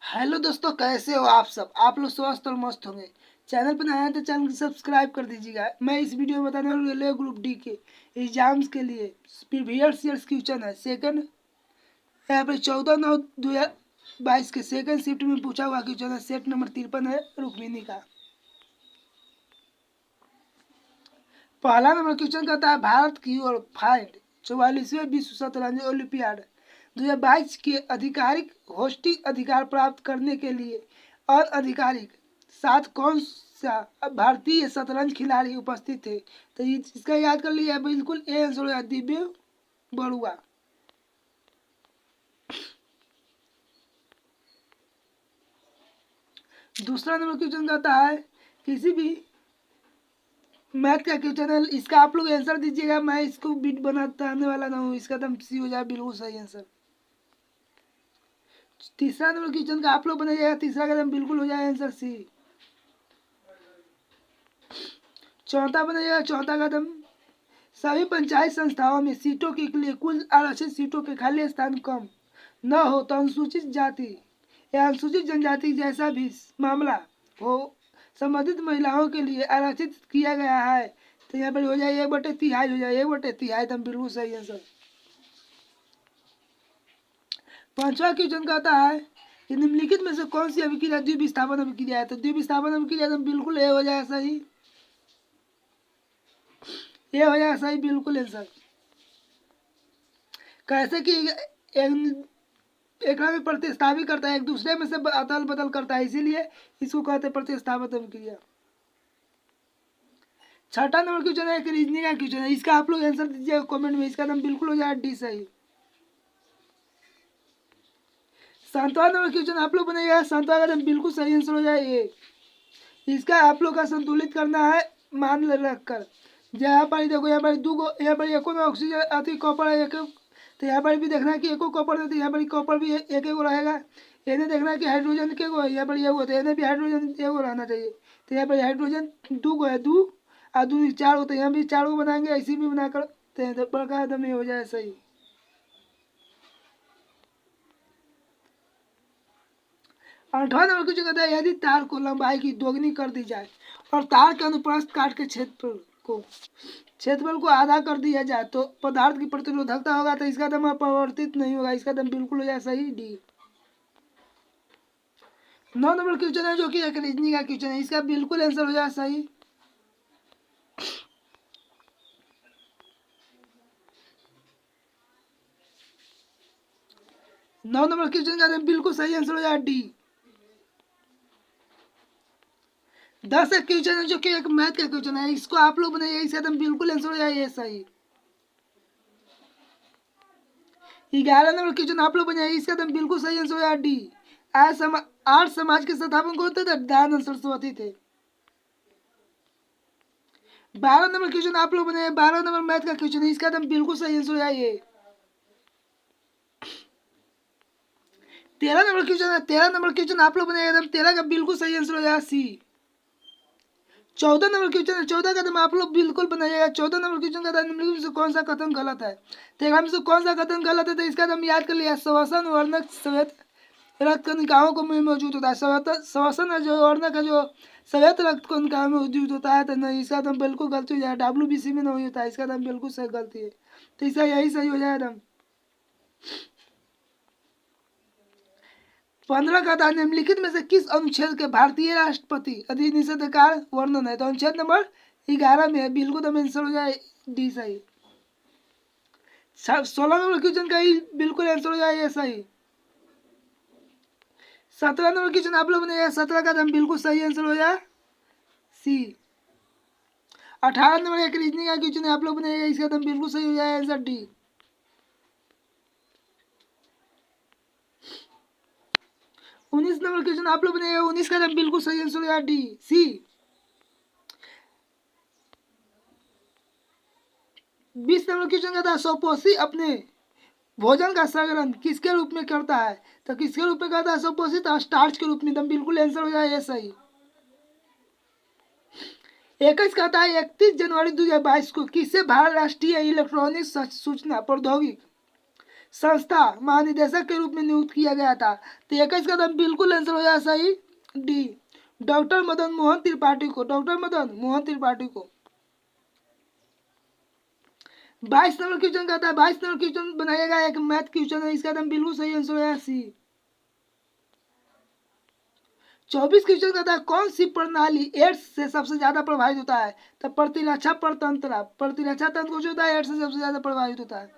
Hello दोस्तों, कैसे हो आप सब। आप लोग स्वस्थ और मस्त होंगे। चैनल पर नया है तो चैनल को सब्सक्राइब कर दीजिएगा। मैं इस वीडियो में बताने वाला हूँ रेलवे ग्रुप डी के एग्जाम्स के लिए प्रीवियस ईयर्स क्वेश्चन है। सेकंड यहाँ पर 14/9/2022 के सेकंड शिफ्ट में पूछा हुआ क्वेश्चन है। सेट नंबर 53 है रुक्मिनी का। पहला नंबर क्वेश्चन कहता है भारत की ओर फाइंड 44वें विश्व शतरंज ओलंपियाड 2022 के आधिकारिक होस्टिंग अधिकार प्राप्त करने के लिए अनआधिकारिक साथ कौन सा भारतीय शतरंज खिलाड़ी उपस्थित थे। तो इसका याद कर लिया बिल्कुल। ए आंसर हो जाए दिव्य बड़ुआ। दूसरा नंबर क्वेश्चन कहता है किसी भी मैथ का क्वेश्चन है। इसका आप लोग आंसर दीजिएगा। मैं इसको बिट बनाता आने वाला ना हूँ। इसका एकदम सी हो जाए बिल्कुल सही आंसर। तीसरा नंबर क्वेश्चन का आप लोग बनाइएगा। तीसरा कदम बिल्कुल हो जाए आंसर सी। चौथा बनाइएगा। चौथा कदम सभी पंचायत संस्थाओं में सीटों के लिए कुल आरक्षित सीटों के खाली स्थान कम न हो तो अनुसूचित जाति या अनुसूचित जनजाति जैसा भी मामला हो संबंधित महिलाओं के लिए आरक्षित किया गया है। तो यहाँ पर हो जाए 1/3 हो जाए 1/3 एकदम बिल्कुल सही आंसर। पांचवा क्वेश्चन कहता है कि निम्नलिखित में से कौन सी अभिक्रिया द्विविस्थापन अभिक्रिया है। तो द्विविस्थापन अभिक्रिया एकदम बिल्कुल ए हो जाए सही। ये हो जाए सही बिल्कुल आंसर। कैसे कि एक में प्रतिस्थापित करता है, एक दूसरे में से अदल बदल करता है, इसीलिए इसको कहते हैं प्रतिस्थापित अभिक्रिया। छठा नंबर क्वेश्चन है, एक रीजनिंग का क्वेश्चन है। इसका आप लोग आंसर दीजिएगा कमेंट में। इसका नाम बिल्कुल हो जाए डी सही। सातवां नंबर क्वेश्चन आप लोग बनाइएगा। सातवां का नाम बिल्कुल सही आंसर हो जाए ए। इसका आप लोग का संतुलित करना है मान रखकर। यहाँ पर देखो, यहाँ पर यहाँ पर एको में ऑक्सीजन आती कॉपर है एक। तो यहाँ पर भी देखना है कि एको कॉपर नहीं, तो यहाँ पर कॉपर भी एक रहेगा। इन्हें देखना है कि हाइड्रोजन के को यहाँ पर ये हुआ, तो इन्हें भी हाइड्रोजन एगो रहना चाहिए। तो यहाँ पर हाइड्रोजन 2 है, 2 और 2 4 होते हैं। यहाँ भी 4 को बनाएंगे, ऐसे भी बनाकर तो बड़का एकदम ये हो जाए सही। आठवां नंबर क्वेश्चन कहता है यदि तार को लंबाई की दोगुनी कर दी जाए और तार के अनुप्रस्थ काट के क्षेत्रफल को आधा कर दिया जाए तो पदार्थ की प्रतिरोधकता होगा। तो इसका दम अपरिवर्तित नहीं होगा। इसका दम बिल्कुल हो जाए सही डी। 9 नंबर क्वेश्चन है जो कि एक रीजनिंग का क्वेश्चन है। इसका बिल्कुल आंसर हो जाए सही। नौ नंबर क्वेश्चन का बिल्कुल सही आंसर हो जाए डी। 10 एक क्वेश्चन है जो कि एक मैथ का क्वेश्चन है। इसको आप लोग बनाइए। इसका एकदम बिल्कुल आंसर हो जाए ये सही। 11 नंबर क्वेश्चन आप लोग बनाइए। इसका एकदम बिल्कुल सही आंसर हो जाए डी। आर्य समाज के संस्थापक कौन थे? दयानंद सरस्वती थे। 12 नंबर क्वेश्चन आप लोग बनाइए। 12 नंबर मैथ का क्वेश्चन है। इसका एकदम बिल्कुल सही आंसर हो जाए ये। 13 नंबर क्वेश्चन है। 13 नंबर क्वेश्चन आप लोग बनाइए। एकदम 13 का बिल्कुल सही आंसर हो जाए सी। 14 नंबर क्वेश्चन है। 14 का तुम आप लोग बिल्कुल बनाइएगा। 14 नंबर क्वेश्चन का निम्नलिखित में से कौन सा कथन गलत है। तो हम से कौन सा कथन गलत है? तो इसका तुम याद कर लिया। श्वसन वर्णक श्वेत रक्त कणिकाओं को में मौजूद होता है। श्वसन है जो वर्णक है जो श्वेत रक्त कणिकाओं में मौजूद होता है। तो नहीं, इसका तुम बिल्कुल गलती हो जाए। WBC में नहीं होता है। इसका तुम बिल्कुल सही गलती है। तो इसका यही सही हो जाए। 15 का था निम्नलिखित में से किस अनुच्छेद के भारतीय राष्ट्रपति अधिनिषेधाधिकार वर्णन है। तो अनुच्छेद नंबर 11 में है। बिल्कुल तो आंसर हो जाए डी सही। 16 नंबर क्वेश्चन का ही बिल्कुल आंसर हो जाए ये सही। 17 नंबर क्वेश्चन आप लोग ने 17 का हम बिल्कुल सही आंसर हो जाए सी। 18 नंबर एक रीजनिंग का क्वेश्चन है। आप लोग ने इसका दम बिल्कुल सही हो जाए आंसर डी। 19 नंबर क्वेश्चन आप लोग ने 19 का दम बिल्कुल सही आंसर हो जाए डी सी। 20 नंबर क्वेश्चन का था सोपोसी अपने भोजन का संग्रहण किसके रूप में करता है। तो किसके रूप में करता है? सोपोसी स्टार्च के रूप में। दम बिल्कुल आंसर हो जाए ये सही। 21 कहता है 31 जनवरी 2022 को किसे भारत राष्ट्रीय इलेक्ट्रॉनिक सूचना प्रौद्योगिकी संस्था महानिदेशक के रूप में नियुक्त किया गया था। तो 21 कदम बिल्कुल आंसर हो जाए सही डी, डॉक्टर मदन मोहन त्रिपाठी को, डॉक्टर मदन मोहन त्रिपाठी को। 22 नंबर क्वेश्चन कहता है, 22 नंबर क्वेश्चन बनाइएगा, एक मैथ क्वेश्चन है, इसका एकदम बिल्कुल सही आंसर हो जाए सी। 24 क्वेश्चन कहता है कौन सी प्रणाली एड्स से सबसे ज्यादा प्रभावित होता है? तो प्रतिरक्षा परतंत्र, प्रतिरक्षा तंत्र कुछ होता है, एड्स से सबसे ज्यादा प्रभावित होता है।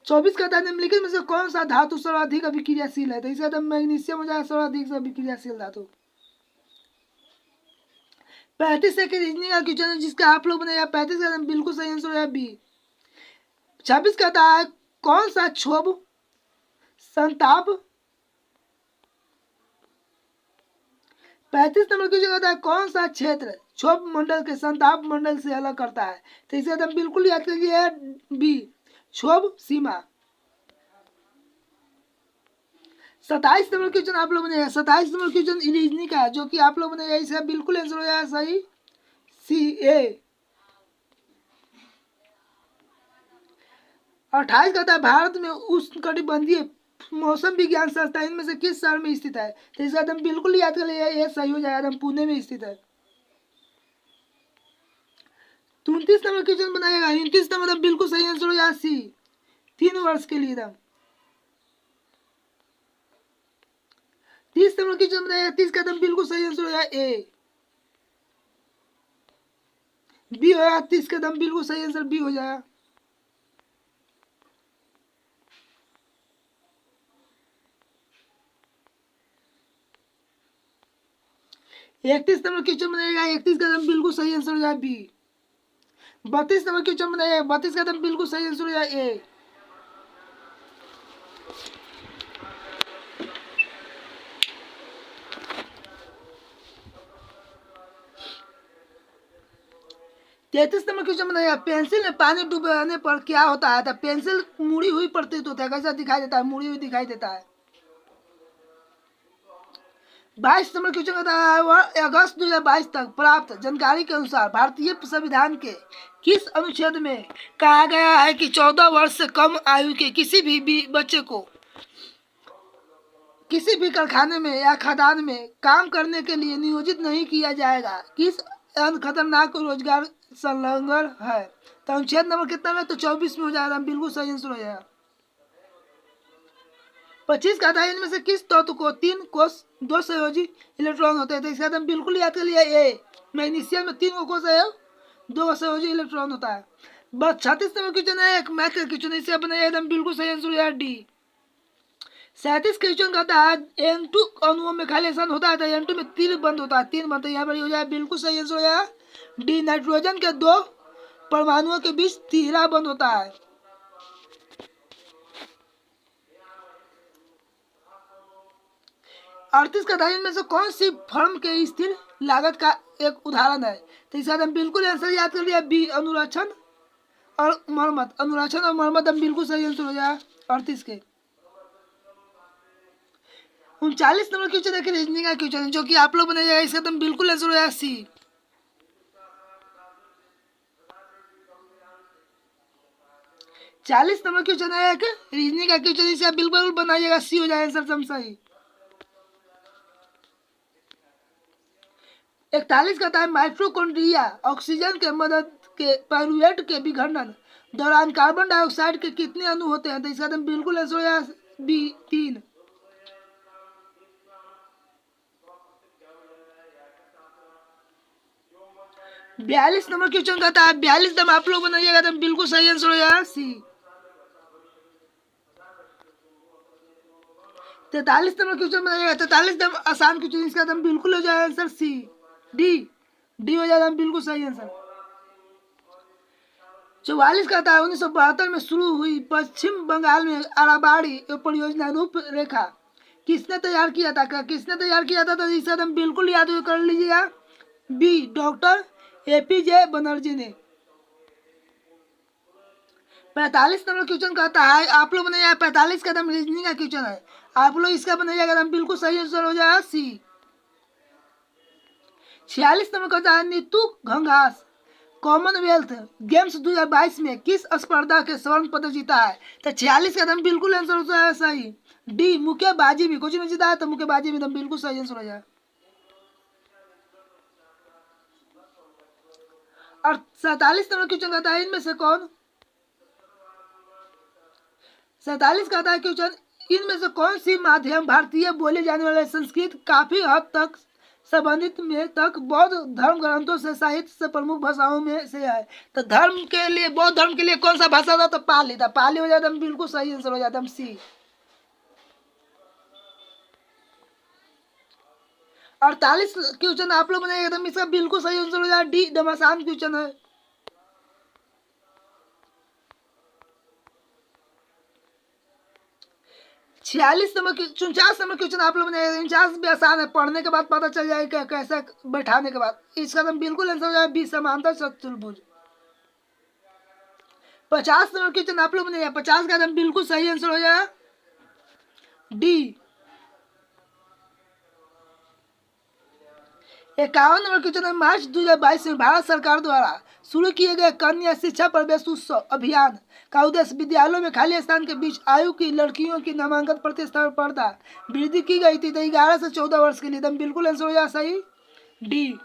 24 कहता है निम्नलिखित में से कौन सा धातु सर्वाधिक अभिक्रियाशील है? तो इसका तो मैग्नीशियम हो जाए सर्वाधिक अभिक्रियाशील धातु। 35 से रीजनिंग का क्वेश्चन है जिसका आप लोग बनाया, 35 का बिल्कुल सही आंसर है बी। 26 कहता है कौन सा क्षोभ संताप, 35 नंबर क्वेश्चन कहता है कौन सा क्षेत्र क्षोभ मंडल के संताप मंडल से अलग करता है? तो इसे एकदम बिल्कुल याद करिए बी, क्षोभ सीमा। 27 नंबर क्वेश्चन आप लोग बनाया, 27 नंबर क्वेश्चन रीजनिंग का जो कि आप लोग बनाया, इसका बिल्कुल आंसर हो जाए सही सी ए। 28 कहता है भारत में उष्णकटिबंधीय मौसम विज्ञान संस्थान इनमें से किस शहर में स्थित है? तो इसका एकदम बिल्कुल याद कर लिया, ये सही हो जाएगा, एकदम पुणे में स्थित है। 29 नंबर क्वेश्चन बनाएगा, 29 नंबर बिल्कुल सही आंसर हो जाए सी, 3 वर्ष के लिए एकदम। 30 नंबर क्वेश्चन बनाएगा, 30 का एकदम बिल्कुल सही आंसर हो जाए ए, बी हो जाएगा, 30 का एकदम बिल्कुल सही आंसर बी हो जाएगा। 31 नंबर क्वेश्चन बनाएगा, 31 का एकदम बिल्कुल सही आंसर हो जाए बी। 32 नंबर क्वेश्चन बनाएगा, 32 का एकदम बिल्कुल सही आंसर हो जाए ए। तैतीस नंबर क्वेश्चन बनाइए, पेंसिल में पानी डुबाने पर क्या होता है? तो पेंसिल मुड़ी हुई प्रतीत होता है, कैसा दिखाई देता है? मुड़ी हुई दिखाई देता है। 22 नंबर क्वेश्चन कहता है वह अगस्त 2022 तक प्राप्त जानकारी के अनुसार भारतीय संविधान के किस अनुच्छेद में कहा गया है कि 14 वर्ष से कम आयु के किसी भी बच्चे को किसी भी कारखाने में या खदान में काम करने के लिए नियोजित नहीं किया जाएगा? किस अन्य खतरनाक रोजगार संलग्न है? तो अनुच्छेद नंबर कितना में? तो 24 में हो जाएगा, बिल्कुल सही आंसर हो जाएगा। 25 का था इनमें से किस तत्व को 3 कोष 2 संयोजी इलेक्ट्रॉन होते हैं? तो इसका बिल्कुल याद कर लिया, ए मैग्नीशियम में 3 कोष है, 2 संयोजी इलेक्ट्रॉन होता है। बस 36 नंबर क्वेश्चन है, एक मैथ का क्वेश्चन, इसे बनाया एकदम बिल्कुल सही आंसर हो जाएगा डी। 37 क्वेश्चन कहता है N2 अणुओं में खालीस्थान होता है, तो N2 में 3 बंद होता है, 3 बंद, तो यहाँ पर हो जाए बिल्कुल सही आंसर हो जाएगा डी, नाइट्रोजन के 2 परमाणुओं के बीच तीसरा बंद होता है। 38 का था इनमें से कौन सी फर्म के स्थिर लागत का एक उदाहरण है? तो इसका हम बिल्कुल आंसर याद कर लिया बी, अनुरक्षण और मरम्मत, अनुरक्षण और मरम्मत हम बिल्कुल सही आंसर हो जाएगा 38 के। 39 नंबर क्वेश्चन है रीजनिंग का क्वेश्चन जो कि आप लोग बनाइएगा, इसका तुम बिल्कुल आंसर हो जाएगा सी। 40 नंबर क्वेश्चन है एक रीजनिंग का क्वेश्चन, इसका बिल्कुल बनाइएगा सी हो जाएगा आंसर एकदम सही। 41 कहता है माइटोकॉन्ड्रिया ऑक्सीजन के मदद के पायरुवेट के विघटन दौरान कार्बन डाइऑक्साइड के कितने अणु होते हैं? तो इसका तुम बिल्कुल आंसर हो जाएगा बी, 3। 42 नंबर क्वेश्चन कहता है 42 दम आप लोग बनाइएगा तो बिल्कुल सही आंसर हो जाएगा सी। 43 नंबर क्वेश्चन बनाइएगा, 43 दम आसान क्वेश्चन, इसका दम बिल्कुल हो जाएगा आंसर सी, डी, डी हो जाएगा बिल्कुल सही आंसर। 44 कहता है 1972 में शुरू हुई पश्चिम बंगाल में आराबाड़ी परियोजना रूपरेखा किसने तैयार किया था? किसने तैयार किया था? तो इसका दम बिल्कुल याद कर लीजिएगा बी, डॉक्टर एपीजे बनर्जी ने। 45 नंबर क्वेश्चन कहता है आप लोग बनाइए, 45 का दम रीजनिंग का क्वेश्चन है, आप लोग इसका बनाइएगा दम बिल्कुल सही आंसर हो जाएगा सी। 46 नंबर कहता है नीतू घंघास कॉमनवेल्थ गेम्स 2022 में किस स्पर्धा के स्वर्ण पदक जीता है? तो 46 का एकदम बिल्कुल आंसर हो जाए सही। डी मुक्केबाजी में, कुछ में जीता है तो मुक्केबाजी में एकदम बिल्कुल सही आंसर हो जाए। और 47 नंबर क्वेश्चन कहता है इनमें से कौन 47 कहता है क्वेश्चन इनमें से कौन सी माध्यम भारतीय बोले जाने वाले संस्कृत काफी हद तक संबंधित में तक बौद्ध धर्म ग्रंथों से साहित्य से प्रमुख भाषाओं में से है? तो धर्म के लिए, बौद्ध धर्म के लिए कौन सा भाषा था? तो पाली था। पाली हो जाता है बिल्कुल सही आंसर हो जाता है सी। और 48 क्वेश्चन आप लोग बनाएगा एकदम इसका बिल्कुल सही आंसर हो जाए डी, एकदम आसान क्वेश्चन है। 46 नंबर 49 नंबर क्वेश्चन आप लोग बनाएगा, 49 भी आसान है, पढ़ने के बाद पता चल जाएगा कैसे बैठाने के बाद। इसका एकदम बिल्कुल आंसर हो जाए बी, समांतर चतुर्भुज। 50 नंबर क्वेश्चन आप लोग बनाएगा, 50 का एकदम बिल्कुल सही आंसर हो जाए डी। 51 नंबर क्वेश्चन है मार्च 2022 में भारत सरकार द्वारा शुरू किए गए कन्या शिक्षा प्रवेश उत्सव अभियान का उद्देश्य विद्यालयों में खाली स्थान के बीच आयु की लड़कियों की नामांकन प्रतिस्पर्धा वृद्धि की गई थी। तो 11 से 14 वर्ष के लिए एकदम बिल्कुल आंसर हो जाए सही डी।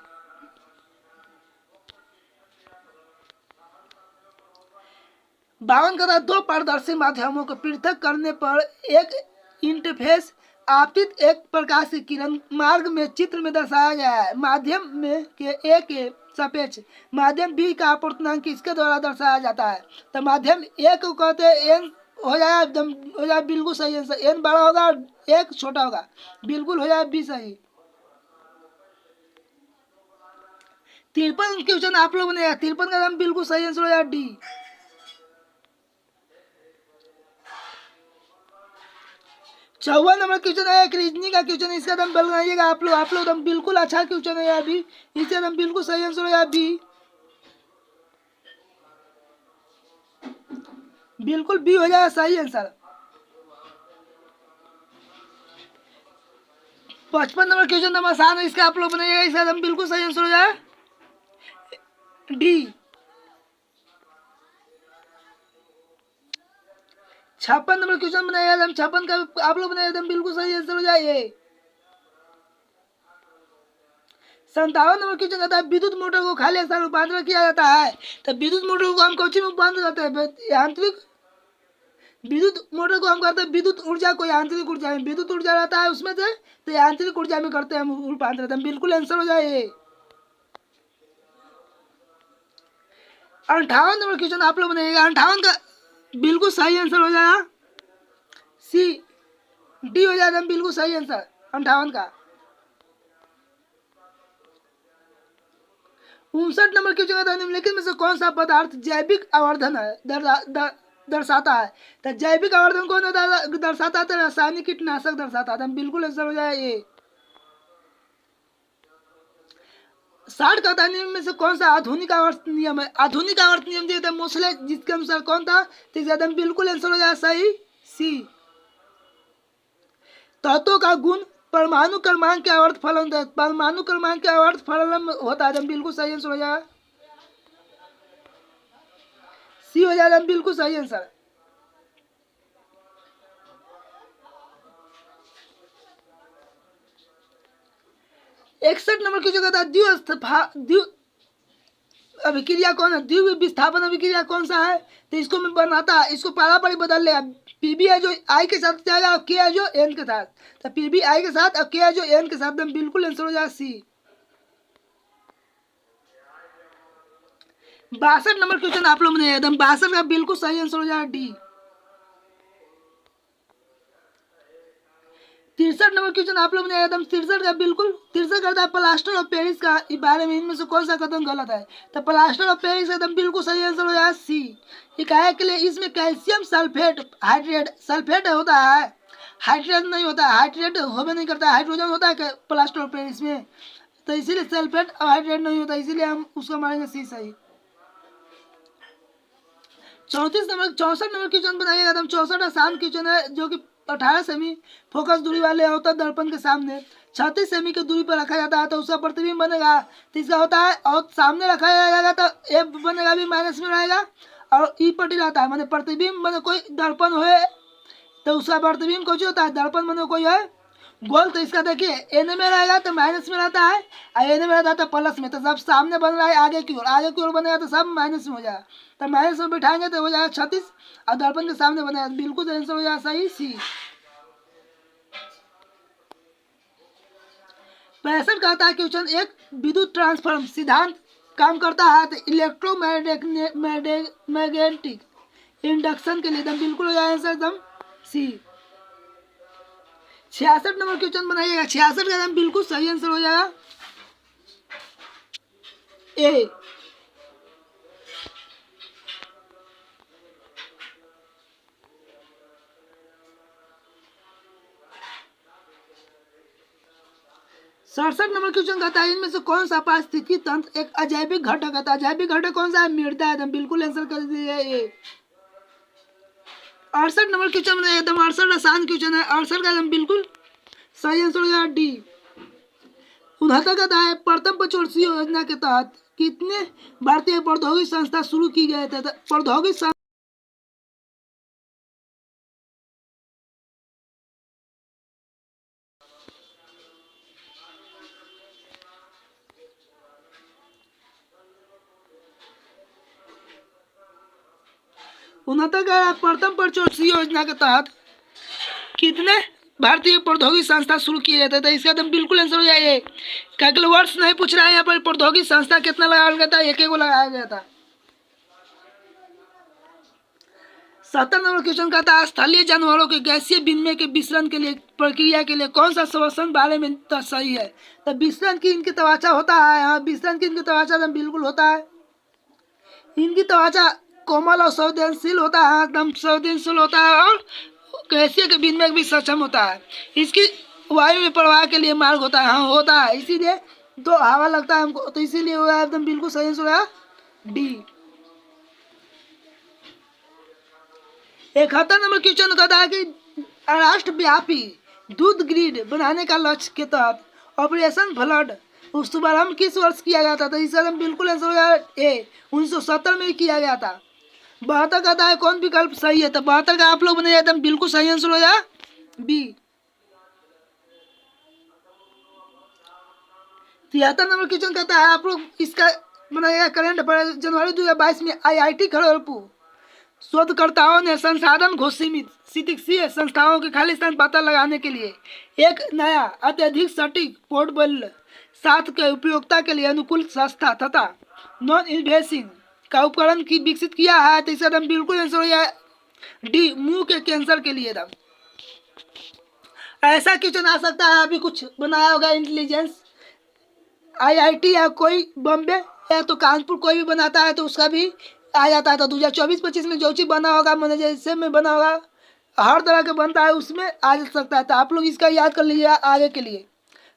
52 का था दो पारदर्शी माध्यमों को पृथक करने पर एक इंटरफेस आपतित एक प्रकाश की किरण मार्ग में चित्र में दर्शाया गया है। माध्यम में के ए के सापेक्ष माध्यम बी का अपूर्णांक किसके द्वारा दर्शाया जाता है? तो माध्यम ए को कहते हैं एन हो जाए एकदम हो जाए बिल्कुल सही आंसर। एन बड़ा होगा और एक छोटा होगा, बिल्कुल हो जाए बी सही। 53 क्वेश्चन आप लोगों ने 53 का नाम बिल्कुल सही आंसर हो जाए डी। 54 नंबर क्वेश्चन है एक रीजनिंग का क्वेश्चन है, इसका दम बल बनाइएगा आप लोग दम बिल्कुल अच्छा क्वेश्चन है अभी, इसका दम बिल्कुल सही आंसर है अभी, बिल्कुल बी हो जाएगा सही आंसर। 55 नंबर क्वेश्चन दम आसान है, इसका आप लोग बनाइएगा, इसका दम बिल्कुल सही आंसर हो जाए डी। 56 नंबर क्वेश्चन बनाएगा एकदम 56 का आप लोग बनाएगा एकदम बिल्कुल सही आंसर हो जाए। 57 नंबर क्वेश्चन कहता है विद्युत मोटर को खाली स्थान रूपांतरण किया जाता है। तो विद्युत मोटर को हम कौन में रूपांतर करते हैं? यांत्रिक विद्युत मोटर को हम करते हैं विद्युत ऊर्जा को यांत्रिक ऊर्जा में, विद्युत ऊर्जा रहता है उसमें से तो यांत्रिक ऊर्जा में करते हैं हम रूपांतर, बिल्कुल आंसर हो जाए। 58 नंबर क्वेश्चन आप लोग बनाइएगा, 58 का बिल्कुल सही आंसर हो जाएगा सी, डी हो जाएगा बिल्कुल सही आंसर 58 का। 59 नंबर क्वेश्चन कहता है निम्नलिखित में से कौन सा पदार्थ जैविक आवर्धन है दर्शाता है? तो जैविक आवर्धन कौन दर्शाता है? रासायनिक कीटनाशक दर्शाता है, बिल्कुल आंसर हो जाए ए। 60 का नियम में से कौन सा आधुनिक आवर्त नियम है? आधुनिक आवर्त नियम दिया था मोसले, जिसके अनुसार कौन था? तो बिल्कुल आंसर हो जाए सही सी। तत्वों का गुण परमाणु क्रमांक के आवर्त फलन, परमाणु क्रमांक के आवर्त फलन होता है, बिल्कुल सही आंसर हो जाए सी हो जाएगा बिल्कुल सही आंसर। 61 नंबर की जगह था द्विस्थापन अभिक्रिया कौन है? द्वितीय विस्थापन अभिक्रिया कौन सा है? तो इसको मैं बनाता है, इसको पारापरी बदल लेगा, पीबी है जो आई के साथ जाएगा और के है जो एन के साथ, तो पीबी आई के साथ और के है जो एन के साथ, बिल्कुल आंसर हो जाएगा सी। 62 नंबर क्वेश्चन आप लोग ने एकदम 62 का बिल्कुल सही आंसर हो जाएगा डी। 63 नंबर क्वेश्चन आप लोग ने एकदम 63 का बिल्कुल 63 करता है प्लास्टर ऑफ पेरिस का बारे में इनमें से कौन सा कदम गलत है? तो प्लास्टर ऑफ पेरिस एकदम बिल्कुल सही आंसर हो जाएगा सी। ये कहा है के लिए इसमें कैल्शियम सल्फेट हाइड्रेट सल्फेट होता है, हाइड्रेट नहीं होता है, हाइड्रेट होवे नहीं करता है, हाइड्रोजन होता है प्लास्टर ऑफ पेरिस में, तो इसीलिए सल्फेट और हाइड्रेट नहीं होता, इसीलिए हम उसको मारेंगे सी सही। 64 नंबर क्वेश्चन बनाइएगा एकदम 64 आसान क्वेश्चन है जो कि 18 सेमी फोकस दूरी वाले होता है दर्पण के सामने 36 सेमी की दूरी पर रखा जाता है तो उसका प्रतिबिंब बनेगा। तीसरा होता है और सामने रखा जाएगा तो ए बनेगा भी माइनस में रहेगा और ई पटी रहता है मैंने प्रतिबिंब मैंने कोई दर्पण हो तो उसका प्रतिबिंब कुछ होता है दर्पण मैंने कोई है गोल तो इसका देखिए एन में रहेगा तो माइनस में रहता है और एन में रहता है तो प्लस में। तो सब सामने बन रहा है आगे की ओर बनेगा तो सब माइनस में हो जाएगा। तो माइनस में बिठाएंगे तो हो जाएगा 36 और दर्पण के सामने बनेगा बिल्कुल आंसर हो जाएगा सही सी। 65 कहता है क्वेश्चन एक विद्युत ट्रांसफॉर्म सिद्धांत काम करता है तो इलेक्ट्रोमैग्नेटिक इंडक्शन के लिए एकदम बिल्कुल हो जाएगा आंसर एकदम सी। 66 नंबर क्वेश्चन बनाइएगा 66 का एकदम बिल्कुल सही आंसर हो जाएगा ए। सड़सठ नंबर क्वेश्चन कहता है इनमें से कौन सा पारिस्थितिकी तंत्र एक अजैविक घटक है। अजैविक घटक कौन सा है मृदा है एकदम बिल्कुल आंसर कर दीजिए ए। 68 नंबर क्वेश्चन में एकदम 68 आसान क्वेश्चन है 68 का एकदम बिल्कुल सही आंसर हो जाएगा डी। 69 कहता है प्रथम पंचवर्षीय योजना के तहत कितने भारतीय प्रौद्योगिक संस्था शुरू की गए थे। प्रौद्योगिक 69 का प्रथम पंचवर्षीय योजना के तहत कितने भारतीय प्रौद्योगिक संस्था शुरू किए जाते थे। इसका एकदम बिल्कुल आंसर हो जाए कैलकुलेट वर्ड्स नहीं पूछ रहा है यहाँ पर प्रौद्योगिक संस्था कितना लगाया गया था एक को लगाया गया था। 70 नंबर क्वेश्चन कहता है स्थलीय जानवरों के गैसीय विनिमय के विसरण के लिए प्रक्रिया के लिए कौन सा श्वसन बारे में सही है। तो विसरण की इनकी त्वचा होता है हाँ विसरण की इनकी त्वचा एकदम बिल्कुल होता है। इनकी त्वचा कोमल और संवेदनशील होता है एकदम संवेदनशील होता है और गैसीय के विनिमय भी सक्षम होता है। इसकी वायु में प्रवाह के लिए मार्ग होता है हाँ होता है इसीलिए तो हवा लगता है हमको तो इसीलिए वो एकदम बिल्कुल सही आंसर है डी। 71 नंबर क्वेश्चन कहता है कि राष्ट्रव्यापी दूध ग्रिड बनाने का लक्ष्य के तहत ऑपरेशन फ्लड शुभारंभ किस वर्ष किया गया था। तो इसका एकदम बिल्कुल आंसर हो गया ए 1970 में किया गया था। 72 कहता है कौन विकल्प सही है। तो 72 का आप लोग बनाइए एकदम बिल्कुल सही आंसर हो जाए बी। 73 नंबर क्वेश्चन कहता है आप लोग इसका बनाइएगा करंट पर जनवरी 2022 में IIT खड़गपुर शोधकर्ताओं ने संसाधन घोषित चिकित्सीय संस्थाओं के खाली स्थान पता लगाने के लिए एक नया अत्यधिक सटीक पोर्टेबल साथ के उपयोगिता के लिए अनुकूल सस्ता तथा नॉन इन्वेसिव का उपकरण की विकसित किया है। तो इसका एकदम बिल्कुल आंसर हो जाए डी मुंह के कैंसर के लिए एकदम ऐसा क्वेश्चन आ सकता है। अभी कुछ बनाया होगा इंटेलिजेंस IIT या कोई बॉम्बे या तो कानपुर कोई भी बनाता है तो उसका भी आ जाता है। तो 2024-25 में जो चीज बना होगा मैंने जैसे में बना होगा हर तरह का बनता है उसमें आ जा सकता है। तो आप लोग इसका याद कर लीजिए आगे के लिए।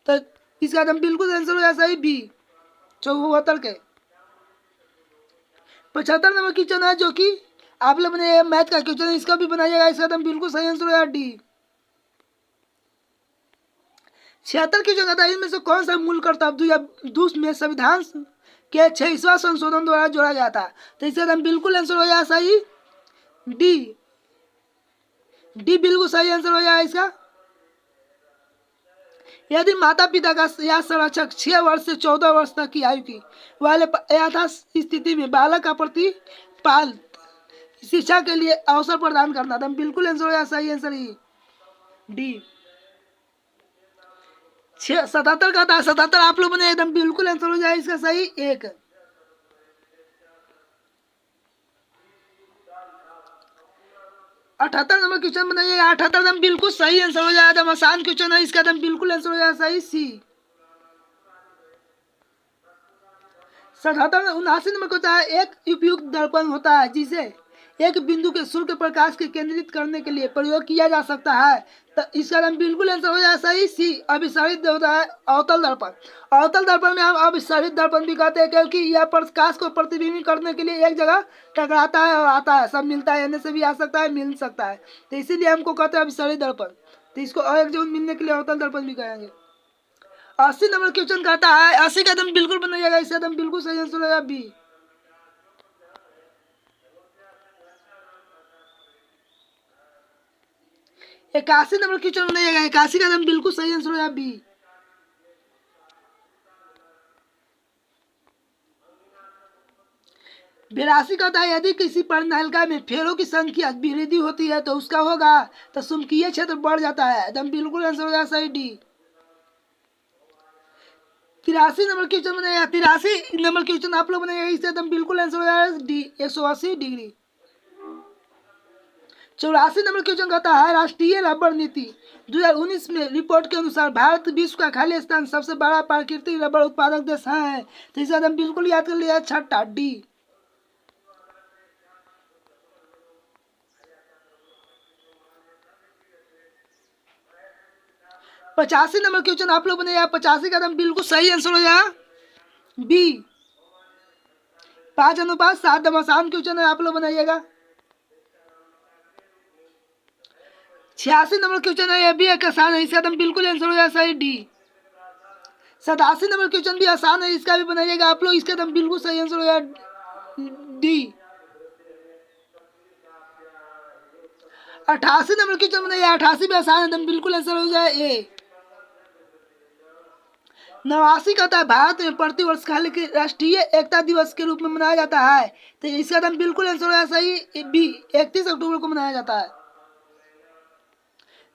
तो इसका एकदम बिल्कुल आंसर हो जाए सही बी 74 के। 75 नंबर क्वेश्चन है जो कि आप लोग ने मैथ का क्वेश्चन इसका भी बनाइएगा इसका एकदम बिल्कुल सही आंसर हो जाए डी। 76 क्वेश्चन आता है इनमें से कौन सा मूल कर्तव्य या दूस में संविधान के 26वां संशोधन द्वारा जोड़ा गया था। तो इसका एकदम बिल्कुल आंसर हो जाए सही डी। डी बिल्कुल सही आंसर हो जाए इसका। यदि माता पिता का या संरक्षक 6 वर्ष से 14 वर्ष तक की आयु की वाले यथा स्थिति में बालक का प्रतिपाल शिक्षा के लिए अवसर प्रदान करना था बिल्कुल आंसर हो जाए सही आंसर ही डी। 77 का था 77 आप लोगों ने एकदम बिल्कुल आंसर हो जाए इसका सही एक। 78 नंबर क्वेश्चन बनाइएगा 78 एकदम बिल्कुल सही आंसर हो जाए एकदम आसान क्वेश्चन है इसका एकदम बिल्कुल आंसर हो जाए सही सी। 77 79 नंबर होता है एक उपयुक्त दर्पण होता है जिसे एक बिंदु के सूर्य के प्रकाश के केंद्रित करने के लिए प्रयोग किया जा सकता है। तो इसका नाम बिल्कुल आंसर हो जाए सही सी। अभिसरित होता है अवतल दर्पण। अवतल दर्पण में हम अभिसरित दर्पण भी कहते हैं, क्योंकि यह प्रकाश को प्रतिबिंबित करने के लिए एक जगह टकराता है और आता है, सब मिलता है, एने से भी आ सकता है, मिल सकता है, तो इसीलिए हमको कहते हैं अभिसरित दर्पण। तो इसको और एक जगह मिलने के लिए अवतल दर्पण भी कहेंगे। 80 नंबर क्वेश्चन कहता है, 80 का एकदम बिल्कुल बनाइएगा, इससे एकदम बिल्कुल सही आंसर होगा बी। 81 नंबर क्वेश्चन बनाइएगा, 81 का एकदम बिल्कुल सही आंसर होगा बी। 82 कहता है, यदि किसी परिनालिका में फेरों की संख्या वृद्धि होती है तो उसका होगा तो चुंबकीय क्षेत्र बढ़ जाता है, एकदम बिल्कुल आंसर हो जाए सही डी। 83 नंबर क्वेश्चन बनाइएगा, 83 नंबर क्वेश्चन आप लोग बनाइएगा, इससे एकदम बिल्कुल आंसर हो जाए डी 180 डिग्री। 84 नंबर क्वेश्चन कहता है, राष्ट्रीय रबड़ नीति 2019 में रिपोर्ट के अनुसार भारत विश्व का खाली स्थान सबसे बड़ा प्राकृतिक रबड़ उत्पादक देश है, तो इसे एकदम बिल्कुल याद कर लिया छठा डी। 85 नंबर क्वेश्चन आप लोग बनाइएगा, 85 का एकदम बिल्कुल सही आंसर हो जाएगा बी। 5:7 आसान क्वेश्चन है, आप लोग बनाइएगा। 86 नंबर क्वेश्चन है, यह भी एक आसान है, इसका एकदम बिल्कुल आंसर हो जाए सही डी। 87 नंबर क्वेश्चन भी आसान है, इसका भी बनाइएगा आप लोग, इसका एकदम बिल्कुल सही आंसर हो जाए डी। 88 नंबर क्वेश्चन बनाइए, 88 भी आसान है, एकदम बिल्कुल आंसर हो जाए ए। 89 कहता है, भारत में प्रतिवर्ष खाली के राष्ट्रीय एकता दिवस के रूप में मनाया जाता है, तो इसका एकदम बिल्कुल आंसर है सही बी। 31 अक्टूबर को मनाया जाता है।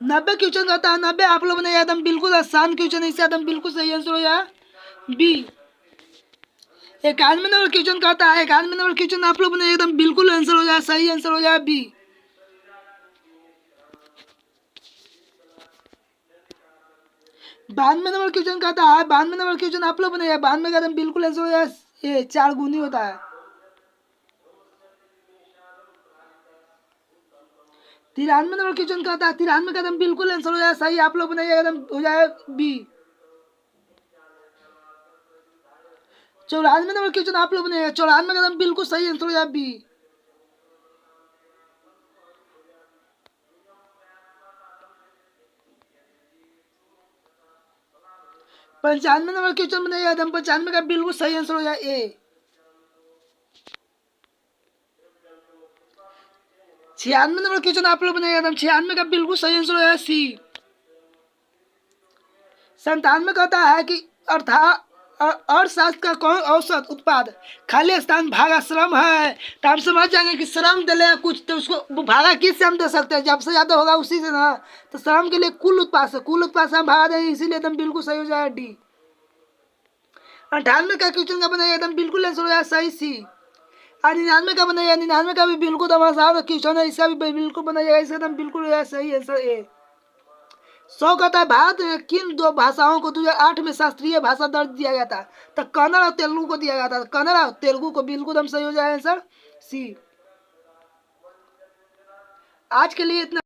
90 क्वेश्चन कहता है, 90 आप लोग बनाइए, एकदम बिल्कुल आसान क्वेश्चन है, इसका एकदम बिल्कुल सही आंसर हो जाए बी। 91 नंबर क्वेश्चन कहता है, 91 नंबर क्वेश्चन आप लोग बनाइए, एकदम बिल्कुल आंसर हो जाए सही आंसर हो जाए बी। 92 नंबर क्वेश्चन कहता है, 92 नंबर क्वेश्चन आप लोग बनाइए, 92 का एकदम बिल्कुल आंसर हो जाए ए 4 गुनी होता है। 93 नंबर क्वेश्चन कहता है, 93 का एकदम बिल्कुल आंसर हो जाए सही, आप लोग बनाइए, एकदम हो जाए बी। 94 नंबर क्वेश्चन आप लोग बनाइए, 94 का एकदम बिल्कुल सही आंसर हो जाए बी। 95 नंबर क्वेश्चन बनाइए, एकदम 95 का बिल्कुल सही आंसर हो जाए ए। 96 नंबर क्वेश्चन आप लोग बनाइए, एकदम 96 का बिल्कुल सही आंसर हो जाए सी। 97 कहता है कि अर्थात अर्थशास्त्र का कौन औसत उत्पाद खाली स्थान भागा श्रम है, तो हम समझ जाएंगे कि श्रम दे कुछ, तो उसको भागा किस से हम दे सकते हैं, जब से ज्यादा होगा उसी से ना, तो श्रम के लिए कुल उत्पाद से, कुल उत्पाद से हम भागा देंगे, इसीलिए एकदम बिल्कुल सही हो जाए डी। 98 का क्वेश्चन का बनाइए, एकदम बिल्कुल आंसर हो जाए सही सी। और 99 का बनाइए, 99 का भी बिल्कुल आसान क्वेश्चन है, इसका भी बिल्कुल बनाइएगा, इसका एकदम बिल्कुल हो जाए सही आंसर ए। 100 कहता है, भारत में किन दो भाषाओं को 2008 में शास्त्रीय भाषा दर्ज दिया गया था, तो कन्नड़ और तेलुगु को दिया गया था, कन्नड़ और तेलुगु को बिल्कुल हम सही हो जाए आंसर सी। आज के लिए इतना।